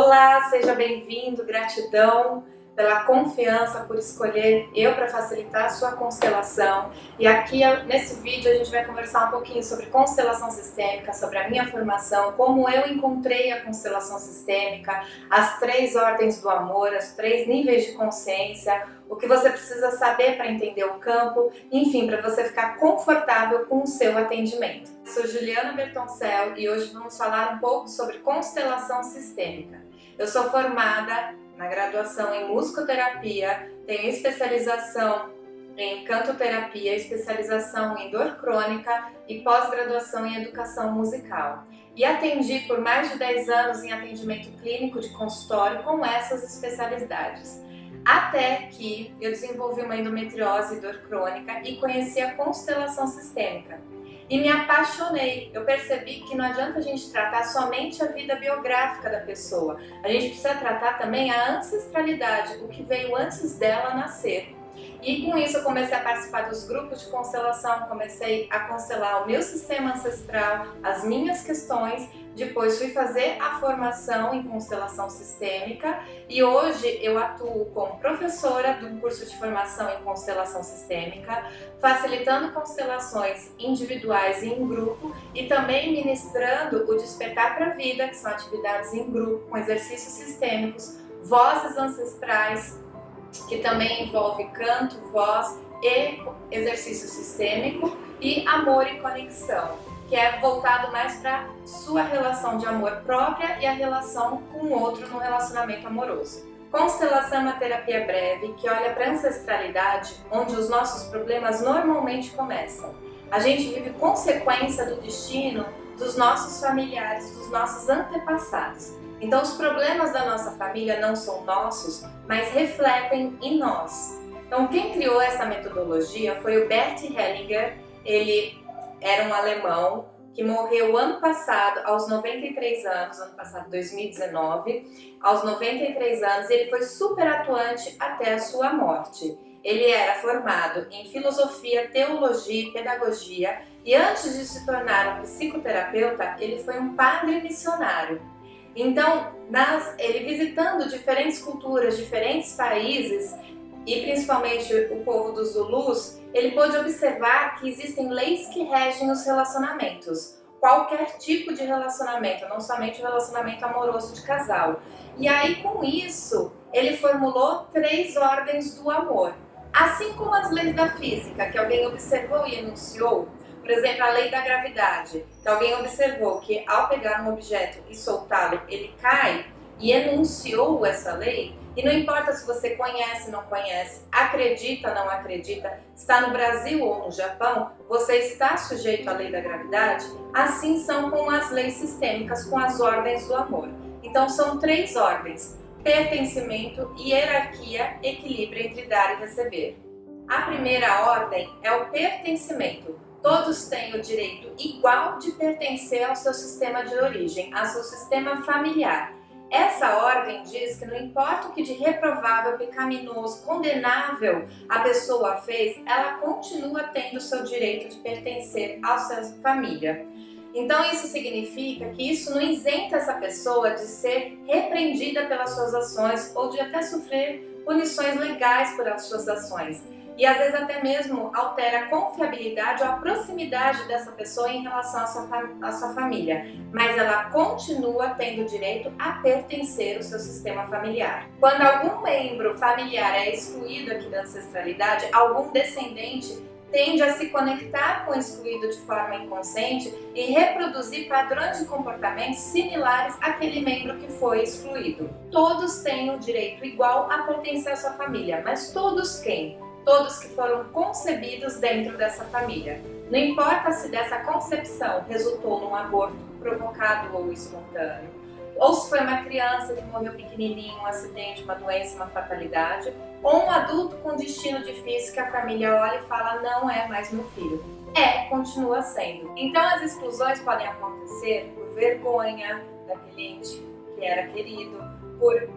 Olá, seja bem-vindo, gratidão pela confiança, por escolher eu para facilitar a sua constelação. E aqui nesse vídeo a gente vai conversar um pouquinho sobre constelação sistêmica, sobre a minha formação, como eu encontrei a constelação sistêmica, as 3 ordens do amor, os 3 níveis de consciência, o que você precisa saber para entender o campo, enfim, para você ficar confortável com o seu atendimento. Sou Juliana Bertoncel e hoje vamos falar um pouco sobre constelação sistêmica. Eu sou formada na graduação em musicoterapia, tenho especialização em cantoterapia, especialização em dor crônica e pós-graduação em educação musical. E atendi por mais de 10 anos em atendimento clínico de consultório com essas especialidades. Até que eu desenvolvi uma endometriose e dor crônica e conheci a constelação sistêmica. E me apaixonei. Eu percebi que não adianta a gente tratar somente a vida biográfica da pessoa. A gente precisa tratar também a ancestralidade, o que veio antes dela nascer. E com isso eu comecei a participar dos grupos de constelação, comecei a constelar o meu sistema ancestral, as minhas questões. Depois fui fazer a formação em constelação sistêmica e hoje eu atuo como professora de um curso de formação em constelação sistêmica, facilitando constelações individuais e em grupo e também ministrando o Despertar para a Vida, que são atividades em grupo com exercícios sistêmicos, vozes ancestrais, que também envolve canto, voz e exercício sistêmico, e amor e conexão, que é voltado mais para sua relação de amor própria e a relação com o outro no relacionamento amoroso. Constelação é uma terapia breve que olha para a ancestralidade, onde os nossos problemas normalmente começam. A gente vive consequência do destino dos nossos familiares, dos nossos antepassados. Então os problemas da nossa família não são nossos, mas refletem em nós. Então quem criou essa metodologia foi o Bert Hellinger. Ele era um alemão que morreu ano passado, aos 93 anos, ano passado 2019, aos 93 anos, ele foi super atuante até a sua morte. Ele era formado em filosofia, teologia e pedagogia e antes de se tornar um psicoterapeuta, ele foi um padre missionário. Então, ele visitando diferentes culturas, diferentes países e principalmente o povo dos Zulus, ele pôde observar que existem leis que regem os relacionamentos. Qualquer tipo de relacionamento, não somente o relacionamento amoroso de casal. E aí, com isso, ele formulou 3 ordens do amor. Assim como as leis da física, que alguém observou e enunciou, por exemplo, a lei da gravidade, que alguém observou que ao pegar um objeto e soltá-lo, ele cai, e enunciou essa lei, e não importa se você conhece, não conhece, acredita, não acredita, está no Brasil ou no Japão, você está sujeito à lei da gravidade, assim são com as leis sistêmicas, com as ordens do amor. Então são 3 ordens: pertencimento, hierarquia, equilíbrio entre dar e receber. A primeira ordem é o pertencimento. Todos têm o direito igual de pertencer ao seu sistema de origem, ao seu sistema familiar. Essa ordem diz que não importa o que de reprovável, pecaminoso, condenável a pessoa fez, ela continua tendo o seu direito de pertencer à sua família. Então isso significa que isso não isenta essa pessoa de ser repreendida pelas suas ações ou de até sofrer punições legais por as suas ações. E às vezes até mesmo altera a confiabilidade ou a proximidade dessa pessoa em relação à sua família. Mas ela continua tendo o direito a pertencer ao seu sistema familiar. Quando algum membro familiar é excluído aqui da ancestralidade, algum descendente tende a se conectar com o excluído de forma inconsciente e reproduzir padrões de comportamento similares àquele membro que foi excluído. Todos têm o direito igual a pertencer à sua família, mas todos quem? Todos que foram concebidos dentro dessa família. Não importa se dessa concepção resultou num aborto provocado ou espontâneo, ou se foi uma criança que morreu pequenininho, um acidente, uma doença, uma fatalidade, ou um adulto com destino difícil que a família olha e fala: não é mais meu filho. Continua sendo. Então as exclusões podem acontecer por vergonha daquele ente que era querido, por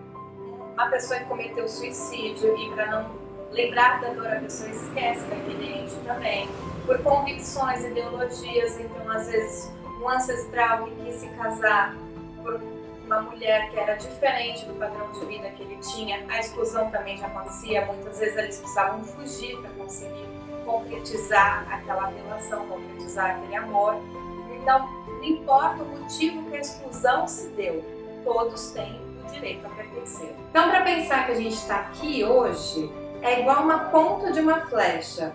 uma pessoa que cometeu suicídio e para não lembrar da dor, a pessoa esquece daquele ente também, por convicções, ideologias. Então às vezes um ancestral que quis se casar por uma mulher que era diferente do padrão de vida que ele tinha, a exclusão também já acontecia, muitas vezes eles precisavam fugir para conseguir concretizar aquela relação, concretizar aquele amor. Então, não importa o motivo que a exclusão se deu, todos têm o direito a pertencer. Então, para pensar que a gente está aqui hoje, é igual uma ponta de uma flecha.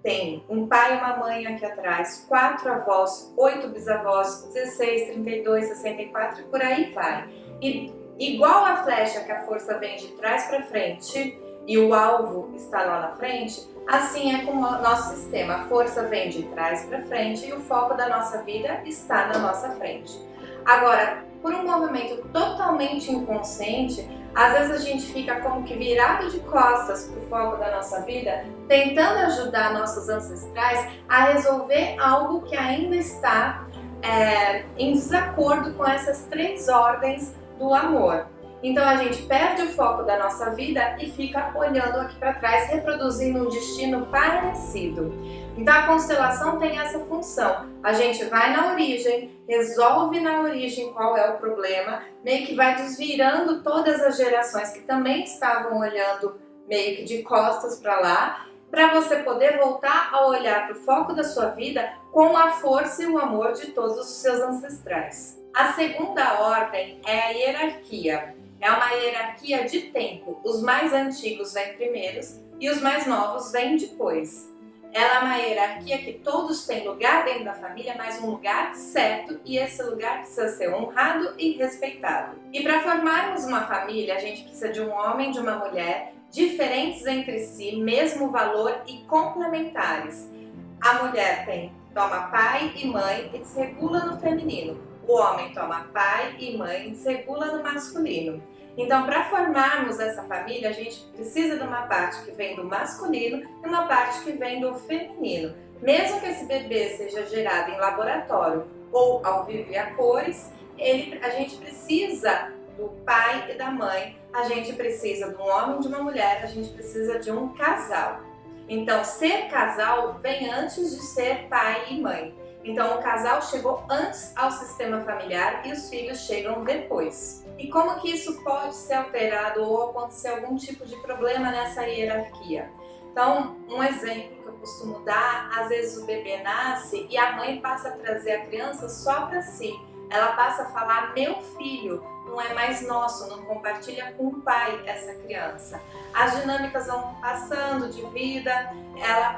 Tem um pai e uma mãe aqui atrás, 4 avós, 8 bisavós, 16, 32, 64 e por aí vai. E igual a flecha que a força vem de trás para frente e o alvo está lá na frente, assim é com o nosso sistema. A força vem de trás para frente e o foco da nossa vida está na nossa frente. Agora, por um movimento totalmente inconsciente, às vezes a gente fica como que virado de costas para o foco da nossa vida, tentando ajudar nossos ancestrais a resolver algo que ainda está em desacordo com essas 3 ordens do amor. Então a gente perde o foco da nossa vida e fica olhando aqui para trás, reproduzindo um destino parecido. Então a constelação tem essa função. A gente vai na origem, resolve na origem qual é o problema, meio que vai desvirando todas as gerações que também estavam olhando meio que de costas para lá, para você poder voltar a olhar para o foco da sua vida com a força e o amor de todos os seus ancestrais. A segunda ordem é a hierarquia. É uma hierarquia de tempo. Os mais antigos vêm primeiros e os mais novos vêm depois. Ela é uma hierarquia que todos têm lugar dentro da família, mas um lugar certo, e esse lugar precisa ser honrado e respeitado. E para formarmos uma família, a gente precisa de um homem e de uma mulher diferentes entre si, mesmo valor e complementares. A mulher toma pai e mãe e desregula no feminino. O homem toma pai e mãe e desregula no masculino. Então, para formarmos essa família, a gente precisa de uma parte que vem do masculino e uma parte que vem do feminino. Mesmo que esse bebê seja gerado em laboratório ou ao vivo e a cores, a gente precisa do pai e da mãe, a gente precisa de um homem e de uma mulher, a gente precisa de um casal. Então, ser casal vem antes de ser pai e mãe. Então, o casal chegou antes ao sistema familiar e os filhos chegam depois. E como que isso pode ser alterado ou acontecer algum tipo de problema nessa hierarquia? Então, um exemplo que eu costumo dar, às vezes o bebê nasce e a mãe passa a trazer a criança só para si. Ela passa a falar, meu filho, não é mais nosso, não compartilha com o pai essa criança. As dinâmicas vão passando de vida,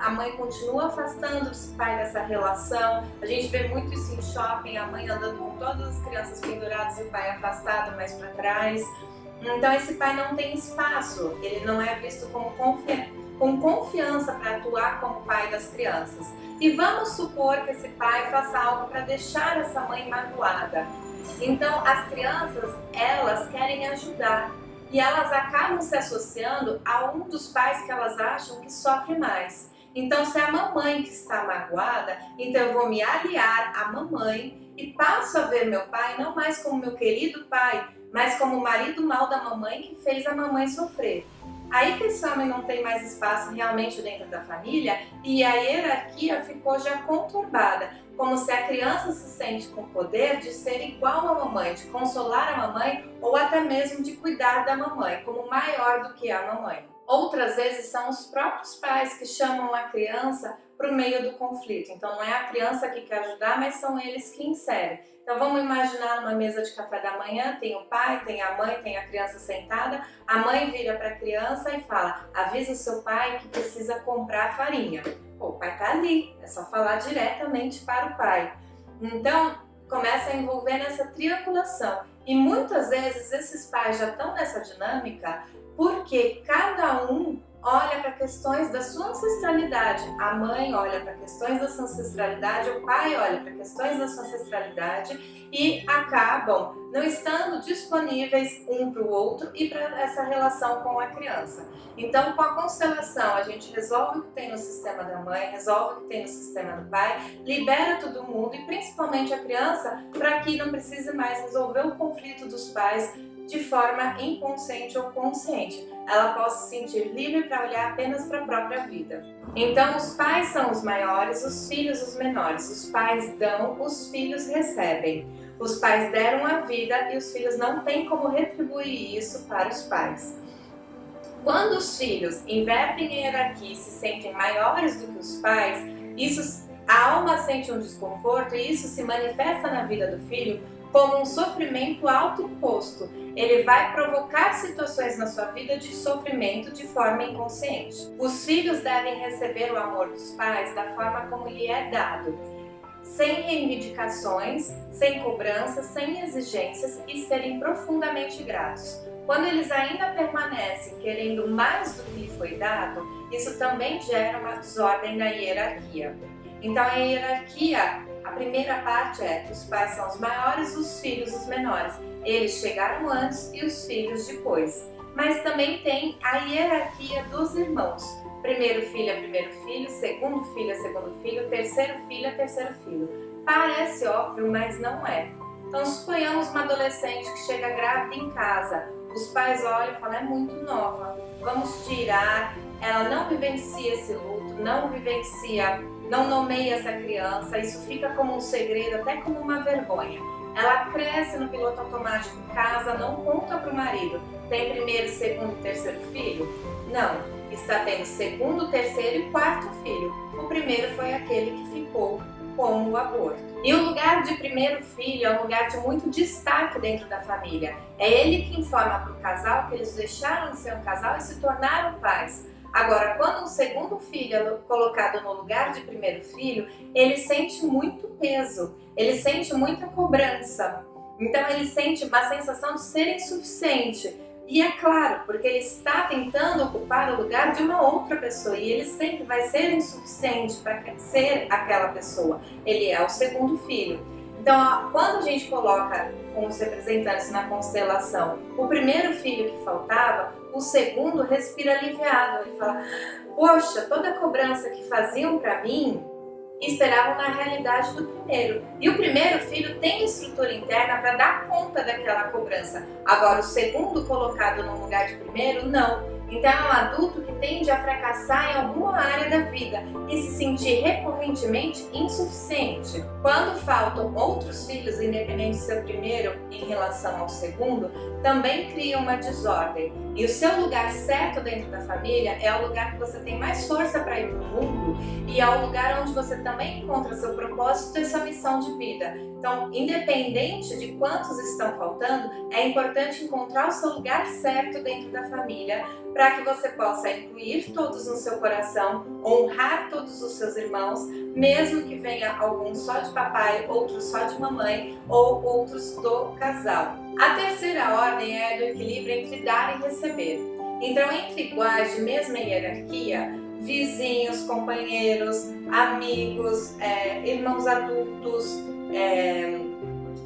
a mãe continua afastando esse pai dessa relação. A gente vê muito isso em shopping, a mãe andando com todas as crianças penduradas e o pai afastado mais para trás. Então esse pai não tem espaço, ele não é visto como com confiança para atuar como pai das crianças. E vamos supor que esse pai faça algo para deixar essa mãe magoada. Então as crianças, elas querem ajudar e elas acabam se associando a um dos pais que elas acham que sofre mais. Então se é a mamãe que está magoada, então eu vou me aliar à mamãe e passo a ver meu pai não mais como meu querido pai, mas como o marido mau da mamãe que fez a mamãe sofrer. Aí que esse homem não tem mais espaço realmente dentro da família e a hierarquia ficou já conturbada, como se a criança se sente com o poder de ser igual à mamãe, de consolar a mamãe ou até mesmo de cuidar da mamãe, como maior do que a mamãe. Outras vezes são os próprios pais que chamam a criança para o meio do conflito. Então não é a criança que quer ajudar, mas são eles que inserem. Então vamos imaginar numa mesa de café da manhã, tem o pai, tem a mãe, tem a criança sentada, a mãe vira para a criança e fala, avisa o seu pai que precisa comprar farinha. Pô, o pai está ali, é só falar diretamente para o pai. Então começa a envolver nessa triangulação. E muitas vezes esses pais já estão nessa dinâmica porque cada um olha para questões da sua ancestralidade. A mãe olha para questões da sua ancestralidade, o pai olha para questões da sua ancestralidade e acabam não estando disponíveis um para o outro e para essa relação com a criança. Então, com a constelação, a gente resolve o que tem no sistema da mãe, resolve o que tem no sistema do pai, libera todo mundo e principalmente a criança para que não precise mais resolver o conflito dos pais de forma inconsciente ou consciente. Ela possa se sentir livre para olhar apenas para a própria vida. Então, os pais são os maiores, os filhos os menores. Os pais dão, os filhos recebem. Os pais deram a vida e os filhos não têm como retribuir isso para os pais. Quando os filhos invertem a hierarquia e se sentem maiores do que os pais, a alma sente um desconforto e isso se manifesta na vida do filho como um sofrimento autoimposto. Ele vai provocar situações na sua vida de sofrimento de forma inconsciente. Os filhos devem receber o amor dos pais da forma como lhe é dado, sem reivindicações, sem cobranças, sem exigências e serem profundamente gratos. Quando eles ainda permanecem querendo mais do que lhe foi dado, isso também gera uma desordem na hierarquia. Então a hierarquia, a primeira parte é: os pais são os maiores, os filhos os menores. Eles chegaram antes e os filhos depois. Mas também tem a hierarquia dos irmãos. Primeiro filho é primeiro filho, segundo filho é segundo filho, terceiro filho é terceiro filho. Parece óbvio, mas não é. Então suponhamos uma adolescente que chega grávida em casa. Os pais olham e falam: é muito nova, vamos tirar. Ela não vivencia esse luto, não nomeia essa criança, isso fica como um segredo, até como uma vergonha. Ela cresce no piloto automático em casa, não conta para o marido. Tem primeiro, segundo, terceiro filho? Não, está tendo segundo, terceiro e quarto filho. O primeiro foi aquele que ficou com o aborto. E o lugar de primeiro filho é um lugar de muito destaque dentro da família. É ele que informa para o casal que eles deixaram de ser um casal e se tornaram pais. Agora, quando um segundo filho é colocado no lugar de primeiro filho, ele sente muito peso, ele sente muita cobrança. Então ele sente uma sensação de ser insuficiente. E é claro, porque ele está tentando ocupar o lugar de uma outra pessoa e ele sempre vai ser insuficiente para ser aquela pessoa. Ele é o segundo filho. Então, quando a gente coloca com os representantes na constelação o primeiro filho que faltava, o segundo respira aliviado. Ele fala: poxa, toda a cobrança que faziam para mim, esperavam na realidade do primeiro. E o primeiro filho tem estrutura interna para dar conta daquela cobrança. Agora, o segundo colocado no lugar de primeiro, não. Então é um adulto que tende a fracassar em alguma área da vida e se sentir recorrentemente insuficiente. Quando faltam outros filhos, independente do seu primeiro em relação ao segundo, também cria uma desordem. E o seu lugar certo dentro da família é o lugar que você tem mais força para ir para o mundo e é o lugar onde você também encontra seu propósito e sua missão de vida. Então, independente de quantos estão faltando, é importante encontrar o seu lugar certo dentro da família para que você possa incluir todos no seu coração, honrar todos os seus irmãos, mesmo que venha alguns só de papai, outros só de mamãe ou outros do casal. A terceira ordem é do equilíbrio entre dar e receber. Então, entre iguais de mesma hierarquia, vizinhos, companheiros, amigos, irmãos adultos,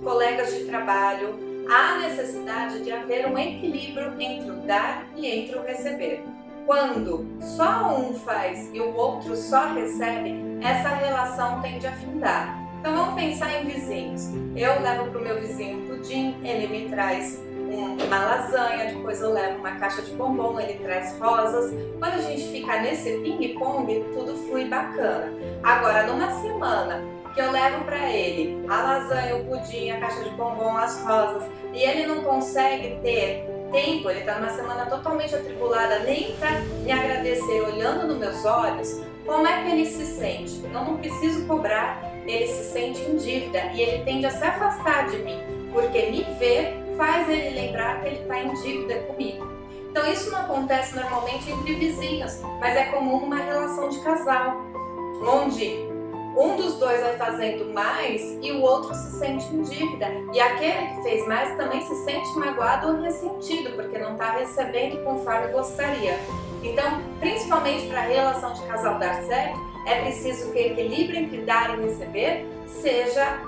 colegas de trabalho, há necessidade de haver um equilíbrio entre o dar e entre o receber. Quando só um faz e o outro só recebe, essa relação tende a afundar. Então vamos pensar em vizinhos. Eu levo para o meu vizinho um pudim, ele me traz uma lasanha, depois eu levo uma caixa de bombom, ele traz rosas. Quando a gente fica nesse ping-pong, tudo flui bacana. Agora, numa semana que eu levo para ele a lasanha, o pudim, a caixa de bombom, as rosas, e ele não consegue ter tempo, ele está numa semana totalmente atribulada, nem para me agradecer olhando nos meus olhos, como é que ele se sente? Eu não preciso cobrar, ele se sente em dívida e ele tende a se afastar de mim, porque me ver faz ele lembrar que ele está em dívida comigo. Então isso não acontece normalmente entre vizinhos, mas é comum numa relação de casal, onde um dos dois vai fazendo mais e o outro se sente em dívida. E aquele que fez mais também se sente magoado ou ressentido, porque não está recebendo conforme gostaria. Então, principalmente para a relação de casal dar certo, é preciso que o equilíbrio entre dar e receber seja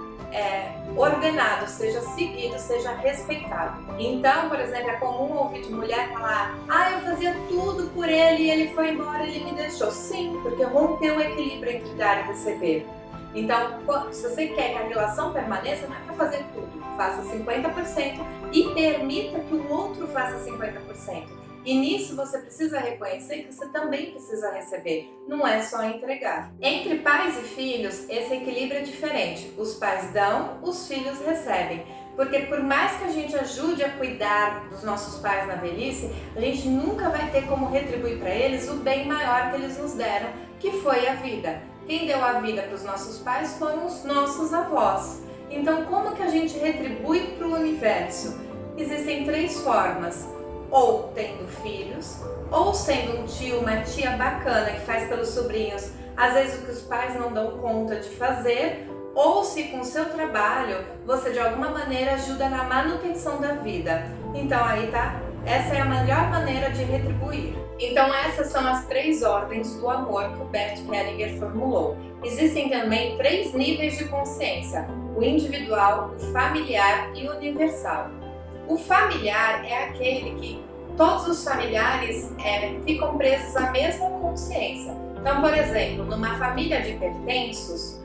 ordenado, seja seguido, seja respeitado. Então, por exemplo, é comum ouvir de mulher falar: eu fazia tudo por ele e ele foi embora, ele me deixou. Sim, porque rompeu o equilíbrio entre dar e receber. Então, se você quer que a relação permaneça, não é para fazer tudo. Faça 50% e permita que o outro faça 50%. E nisso você precisa reconhecer que você também precisa receber, não é só entregar. Entre pais e filhos, esse equilíbrio é diferente. Os pais dão, os filhos recebem. Porque por mais que a gente ajude a cuidar dos nossos pais na velhice, a gente nunca vai ter como retribuir para eles o bem maior que eles nos deram, que foi a vida. Quem deu a vida para os nossos pais foram os nossos avós. Então, como que a gente retribui para o universo? Existem 3 formas: ou tendo filhos, ou sendo um tio, uma tia bacana que faz pelos sobrinhos, às vezes o que os pais não dão conta de fazer, ou se com o seu trabalho você de alguma maneira ajuda na manutenção da vida. Então aí tá, essa é a melhor maneira de retribuir. Então essas são as 3 ordens do amor que o Bert Hellinger formulou. Existem também 3 níveis de consciência: o individual, o familiar e o universal. O familiar é aquele que todos os familiares ficam presos à mesma consciência. Então, por exemplo, numa família de hipertensos,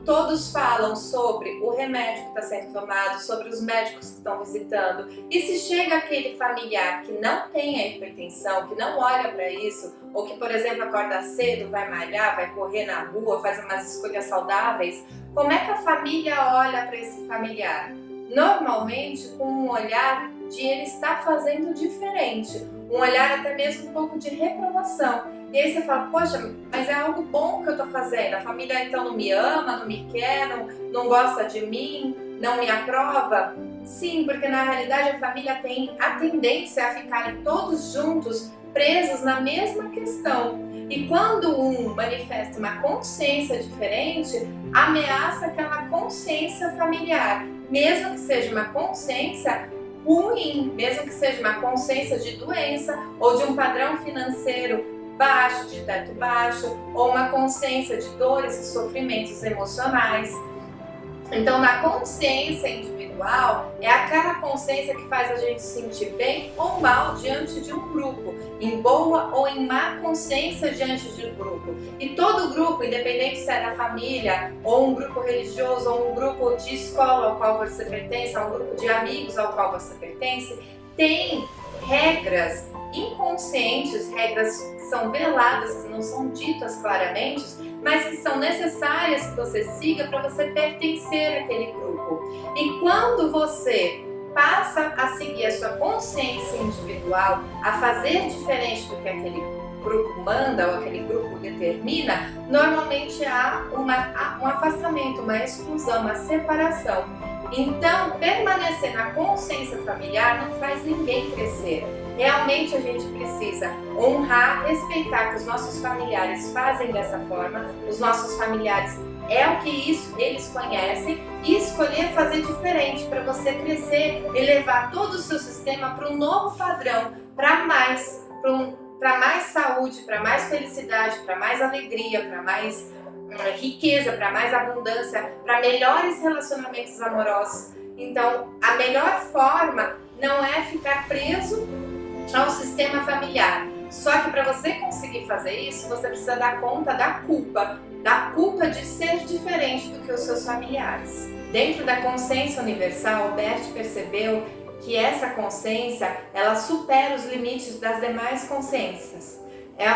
todos falam sobre o remédio que está sendo tomado, sobre os médicos que estão visitando. E se chega aquele familiar que não tem a hipertensão, que não olha para isso, ou que, por exemplo, acorda cedo, vai malhar, vai correr na rua, faz umas escolhas saudáveis, como é que a família olha para esse familiar? Normalmente com um olhar de ele estar fazendo diferente, um olhar até mesmo um pouco de reprovação. E aí você fala, poxa, mas é algo bom que eu tô fazendo, a família então não me ama, não me quer, não gosta de mim, não me aprova? Sim, porque na realidade a família tem a tendência a ficarem todos juntos, presos na mesma questão. E quando um manifesta uma consciência diferente, ameaça aquela consciência familiar, mesmo que seja uma consciência ruim, mesmo que seja uma consciência de doença ou de um padrão financeiro baixo, de teto baixo, ou uma consciência de dores e sofrimentos emocionais. Então, na consciência individual, é aquela consciência que faz a gente se sentir bem ou mal diante de um grupo, em boa ou em má consciência diante de um grupo. E todo grupo, independente se é da família, ou um grupo religioso, ou um grupo de escola ao qual você pertence, ou um grupo de amigos ao qual você pertence, tem regras inconscientes, regras que são veladas, que não são ditas claramente, mas que são necessárias que você siga para você pertencer àquele grupo. E quando você passa a seguir a sua consciência individual, a fazer diferente do que aquele grupo manda ou aquele grupo determina, normalmente há um afastamento, uma exclusão, uma separação. Então, permanecer na consciência familiar não faz ninguém crescer. Realmente a gente precisa honrar, respeitar que os nossos familiares fazem dessa forma, os nossos familiares é o que eles conhecem, e escolher fazer diferente para você crescer e levar todo o seu sistema para um novo padrão, para mais saúde, para mais felicidade, para mais alegria, para mais riqueza, para mais abundância, para melhores relacionamentos amorosos. Então, a melhor forma não é ficar preso ao sistema familiar. Só que para você conseguir fazer isso, você precisa dar conta da culpa de ser diferente do que os seus familiares. Dentro da consciência universal, Bert percebeu que essa consciência, ela supera os limites das demais consciências. É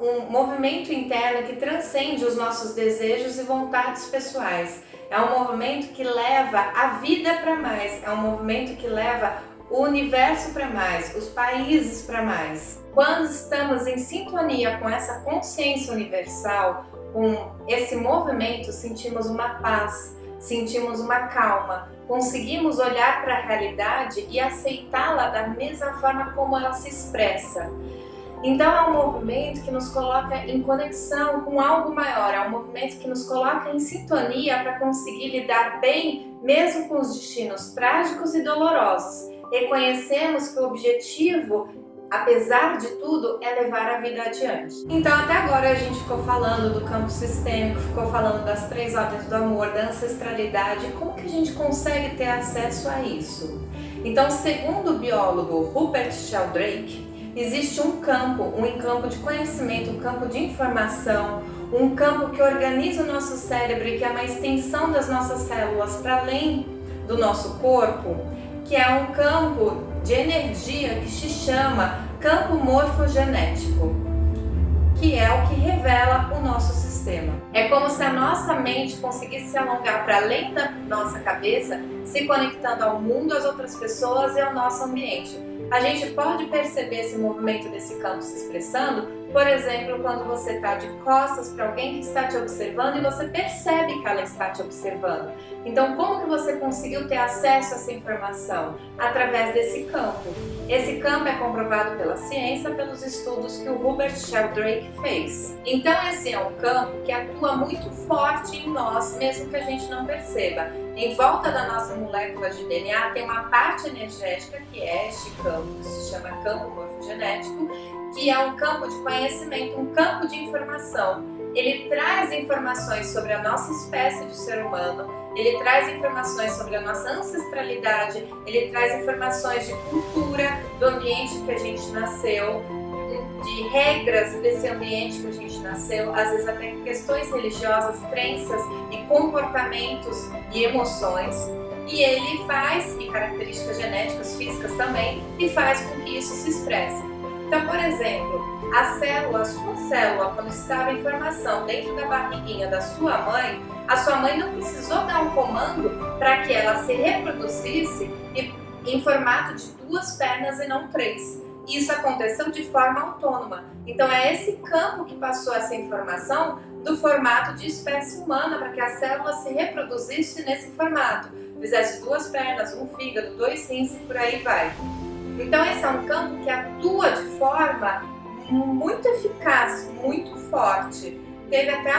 um movimento interno que transcende os nossos desejos e vontades pessoais. É um movimento que leva a vida para mais, é um movimento que leva o universo para mais, os países para mais. Quando estamos em sintonia com essa consciência universal, com esse movimento, sentimos uma paz, sentimos uma calma, conseguimos olhar para a realidade e aceitá-la da mesma forma como ela se expressa. Então é um movimento que nos coloca em conexão com algo maior, é um movimento que nos coloca em sintonia para conseguir lidar bem mesmo com os destinos trágicos e dolorosos. Reconhecemos que o objetivo, apesar de tudo, é levar a vida adiante. Então até agora a gente ficou falando do campo sistêmico, ficou falando das 3 ordens do amor, da ancestralidade, como que a gente consegue ter acesso a isso? Então, segundo o biólogo Rupert Sheldrake, existe um campo de conhecimento, um campo de informação, um campo que organiza o nosso cérebro e que é uma extensão das nossas células para além do nosso corpo, que é um campo de energia que se chama campo morfogenético, que é o que revela o nosso sistema. É como se a nossa mente conseguisse se alongar para além da nossa cabeça, se conectando ao mundo, às outras pessoas e ao nosso ambiente. A gente pode perceber esse movimento desse campo se expressando, por exemplo, quando você está de costas para alguém que está te observando e você percebe que ela está te observando. Então, como que você conseguiu ter acesso a essa informação? Através desse campo. Esse campo é comprovado pela ciência, pelos estudos que o Hubert Sheldrake fez. Então, esse é um campo que atua muito forte em nós, mesmo que a gente não perceba. Em volta da nossa molécula de DNA tem uma parte energética que é este campo, que se chama campo morfogenético, que é um campo de conhecimento, um campo de informação. Ele traz informações sobre a nossa espécie de ser humano, ele traz informações sobre a nossa ancestralidade, ele traz informações de cultura, do ambiente que a gente nasceu, de regras desse ambiente que a gente nasceu, às vezes até questões religiosas, crenças e comportamentos e emoções. E ele faz, e características genéticas, físicas também, e faz com que isso se expresse. Então, por exemplo, a sua célula, quando estava em formação dentro da barriguinha da sua mãe, a sua mãe não precisou dar um comando para que ela se reproduzisse em formato de 2 pernas e não 3. Isso aconteceu de forma autônoma. Então é esse campo que passou essa informação do formato de espécie humana para que a célula se reproduzisse nesse formato. Fizesse 2 pernas, 1 fígado, 2 rins e por aí vai. Então esse é um campo que atua de forma muito eficaz, muito forte. Teve até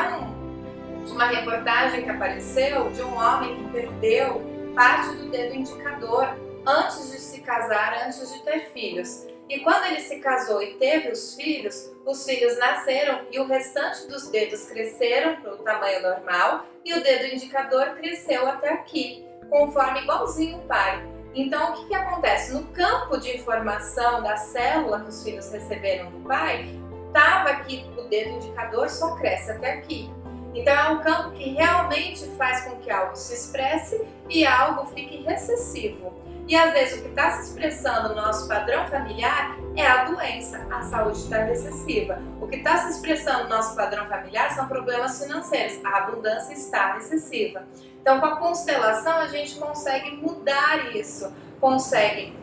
uma reportagem que apareceu de um homem que perdeu parte do dedo indicador antes de se casar, antes de ter filhos. E quando ele se casou e teve os filhos nasceram e o restante dos dedos cresceram para o tamanho normal e o dedo indicador cresceu até aqui, conforme igualzinho o pai. Então, o que acontece? No campo de informação da célula que os filhos receberam do pai, estava aqui o dedo indicador só cresce até aqui. Então, é um campo que realmente faz com que algo se expresse e algo fique recessivo. E às vezes o que está se expressando no nosso padrão familiar é a doença, a saúde está recessiva. O que está se expressando no nosso padrão familiar são problemas financeiros, a abundância está recessiva. Então, com a constelação a gente consegue mudar isso, consegue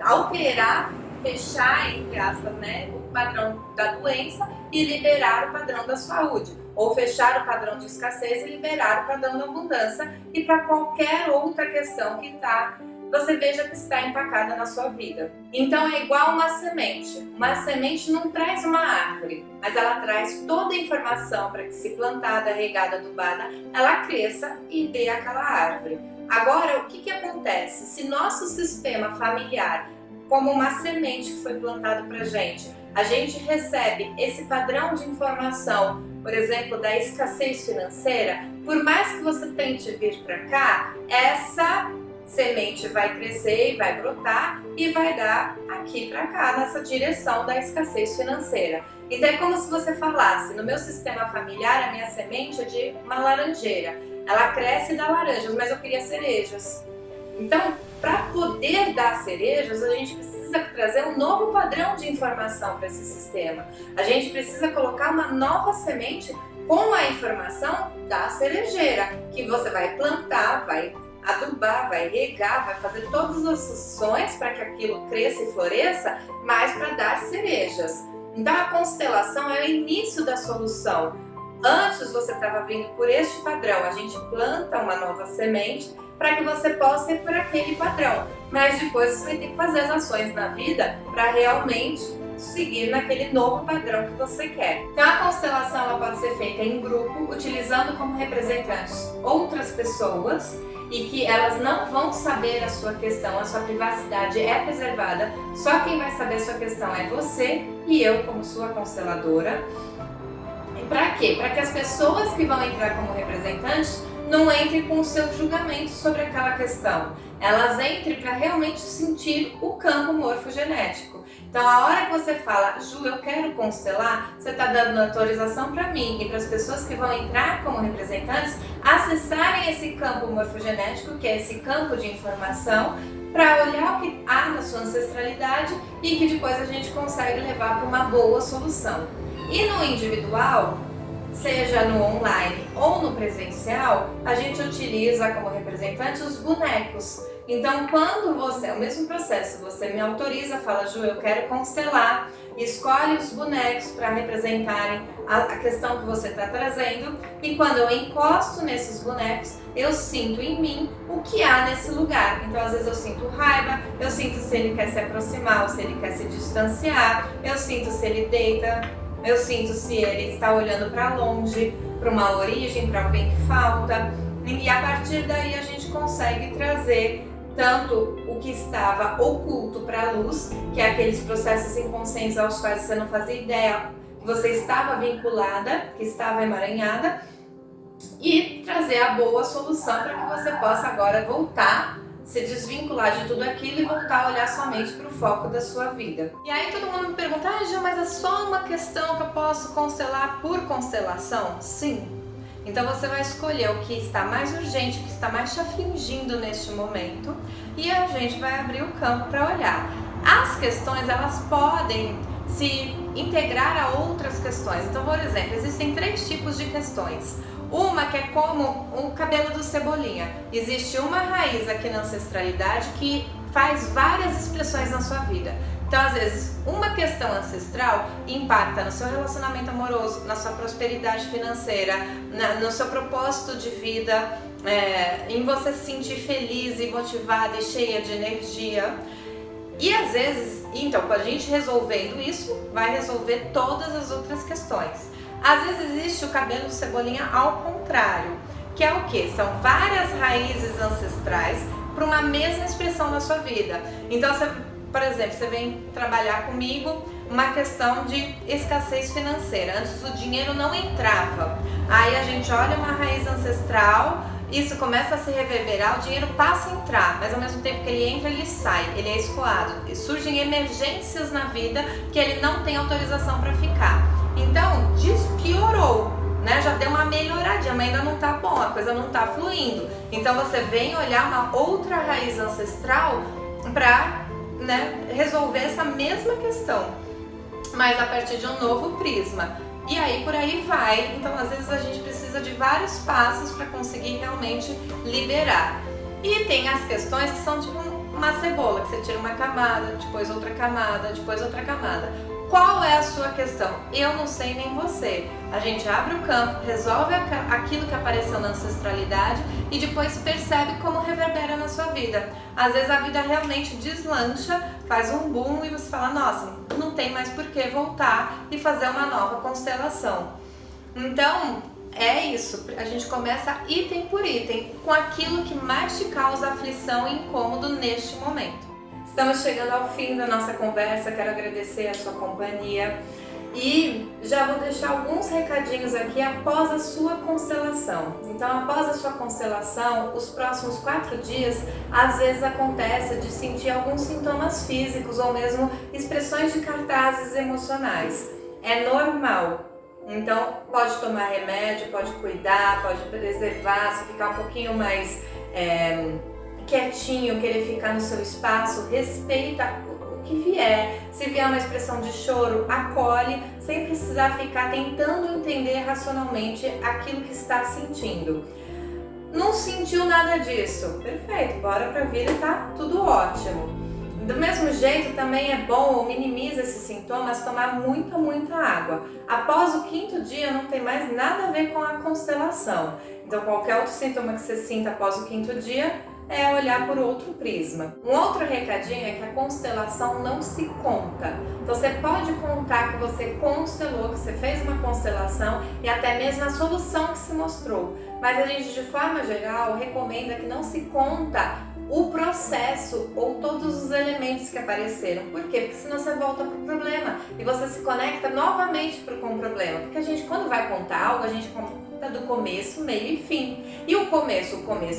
alterar, fechar, entre aspas, né, o padrão da doença e liberar o padrão da saúde. Ou fechar o padrão de escassez e liberar o padrão da abundância e para qualquer outra questão que você veja que está empacada na sua vida. Então é igual uma semente. Uma semente não traz uma árvore, mas ela traz toda a informação para que, se plantada, regada, adubada, ela cresça e dê aquela árvore. Agora, o que acontece? Se nosso sistema familiar, como uma semente que foi plantada para a gente recebe esse padrão de informação, por exemplo, da escassez financeira, por mais que você tente vir para cá, essa semente vai crescer e vai brotar e vai dar aqui para cá, nessa direção da escassez financeira. Então é como se você falasse, no meu sistema familiar a minha semente é de uma laranjeira, ela cresce e dá laranjas, mas eu queria cerejas. Então, para poder dar cerejas, a gente precisa trazer um novo padrão de informação para esse sistema. A gente precisa colocar uma nova semente com a informação da cerejeira, que você vai plantar, vai adubar, vai regar, vai fazer todas as ações para que aquilo cresça e floresça, mas para dar cerejas. Então a constelação é o início da solução. Antes você estava vindo por este padrão, a gente planta uma nova semente para que você possa ir por aquele padrão, mas depois você vai ter que fazer as ações na vida para realmente seguir naquele novo padrão que você quer. Então a constelação ela pode ser feita em grupo, utilizando como representantes outras pessoas, e que elas não vão saber a sua questão, a sua privacidade é preservada, só quem vai saber a sua questão é você e eu como sua consteladora. E para quê? Para que as pessoas que vão entrar como representantes não entre com o seu julgamento sobre aquela questão. Elas entrem para realmente sentir o campo morfogenético. Então, a hora que você fala, Ju, eu quero constelar, você está dando autorização para mim e para as pessoas que vão entrar como representantes acessarem esse campo morfogenético, que é esse campo de informação, para olhar o que há na sua ancestralidade e que depois a gente consegue levar para uma boa solução. E no individual, seja no online ou no presencial, a gente utiliza como representante os bonecos. Então, quando você, é o mesmo processo, você me autoriza, fala, Ju, eu quero constelar, escolhe os bonecos para representarem a questão que você está trazendo, e quando eu encosto nesses bonecos, eu sinto em mim o que há nesse lugar. Então, às vezes eu sinto raiva, eu sinto se ele quer se aproximar ou se ele quer se distanciar, eu sinto se ele deita, eu sinto se ele está olhando para longe, para uma origem, para alguém que falta. E a partir daí a gente consegue trazer tanto o que estava oculto para a luz, que é aqueles processos inconscientes aos quais você não fazia ideia, que você estava vinculada, que estava emaranhada, e trazer a boa solução para que você possa agora voltar, se desvincular de tudo aquilo e voltar a olhar somente para o foco da sua vida. E aí todo mundo me pergunta, Ju, mas é só uma questão que eu posso constelar por constelação? Sim. Então você vai escolher o que está mais urgente, o que está mais te afligindo neste momento, e a gente vai abrir o campo para olhar. As questões, elas podem se integrar a outras questões. Então, por exemplo, existem 3 tipos de questões. Uma que é como o cabelo do Cebolinha. Existe uma raiz aqui na ancestralidade que faz várias expressões na sua vida. Então, às vezes, uma questão ancestral impacta no seu relacionamento amoroso, na sua prosperidade financeira, no seu propósito de vida, em você se sentir feliz e motivada e cheia de energia. E às vezes, então, com a gente resolvendo isso, vai resolver todas as outras questões. Às vezes existe o cabelo do Cebolinha ao contrário, que é o quê? São várias raízes ancestrais para uma mesma expressão na sua vida. Então, você, por exemplo, você vem trabalhar comigo uma questão de escassez financeira. Antes o dinheiro não entrava. Aí a gente olha uma raiz ancestral, isso começa a se reverberar, o dinheiro passa a entrar, mas ao mesmo tempo que ele entra, ele sai, ele é escoado. E surgem emergências na vida que ele não tem autorização para ficar. Então, despiorou, né? Já deu uma melhoradinha, mas ainda não tá bom, a coisa não tá fluindo. Então você vem olhar uma outra raiz ancestral para, né, resolver essa mesma questão, mas a partir de um novo prisma. E aí por aí vai. Então às vezes a gente precisa de vários passos para conseguir realmente liberar. E tem as questões que são tipo uma cebola, que você tira uma camada, depois outra camada, depois outra camada. Qual é a sua questão? Eu não sei, nem você. A gente abre o campo, resolve aquilo que apareceu na ancestralidade e depois percebe como reverbera na sua vida. Às vezes a vida realmente deslancha, faz um boom e você fala, nossa, não tem mais por que voltar e fazer uma nova constelação. Então, é isso. A gente começa item por item, com aquilo que mais te causa aflição e incômodo neste momento. Estamos chegando ao fim da nossa conversa, quero agradecer a sua companhia e já vou deixar alguns recadinhos aqui após a sua constelação. Então, após a sua constelação, os próximos 4 dias, às vezes acontece de sentir alguns sintomas físicos ou mesmo expressões de cartazes emocionais. É normal. Então, pode tomar remédio, pode cuidar, pode preservar, se ficar um pouquinho mais quietinho, querer ficar no seu espaço, respeita o que vier. Se vier uma expressão de choro, acolhe, sem precisar ficar tentando entender racionalmente aquilo que está sentindo. Não sentiu nada disso? Perfeito, bora pra vida e tá tudo ótimo. Do mesmo jeito, também é bom, ou minimiza esses sintomas, tomar muita água. Após o 5º dia, não tem mais nada a ver com a constelação. Então, qualquer outro sintoma que você sinta após o 5º dia, é olhar por outro prisma. Um outro recadinho é que a constelação não se conta. Então você pode contar que você constelou, que você fez uma constelação e até mesmo a solução que se mostrou. Mas a gente, de forma geral, recomenda que não se conta o processo ou todos os elementos que apareceram. Por quê? Porque senão você volta para o problema e você se conecta novamente com o problema. Porque a gente, quando vai contar algo, a gente pergunta do começo, meio e fim. E o começo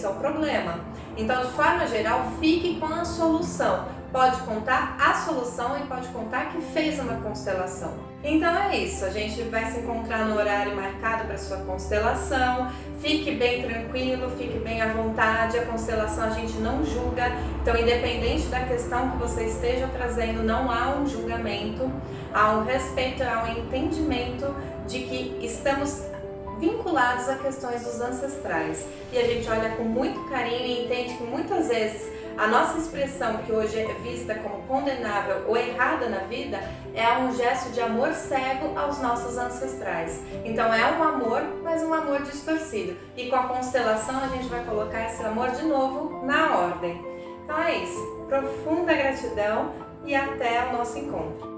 é o problema. Então, de forma geral, fique com a solução. Pode contar a solução e pode contar que fez uma constelação. Então é isso, a gente vai se encontrar no horário marcado para sua constelação. Fique bem tranquilo, fique bem à vontade, a constelação a gente não julga, então independente da questão que você esteja trazendo, não há um julgamento, há um respeito, há um entendimento de que estamos vinculados a questões dos ancestrais. E a gente olha com muito carinho e entende que muitas vezes a nossa expressão, que hoje é vista como condenável ou errada na vida, é um gesto de amor cego aos nossos ancestrais. Então é um amor, mas um amor distorcido. E com a constelação a gente vai colocar esse amor de novo na ordem. Então é isso. Profunda gratidão e até o nosso encontro.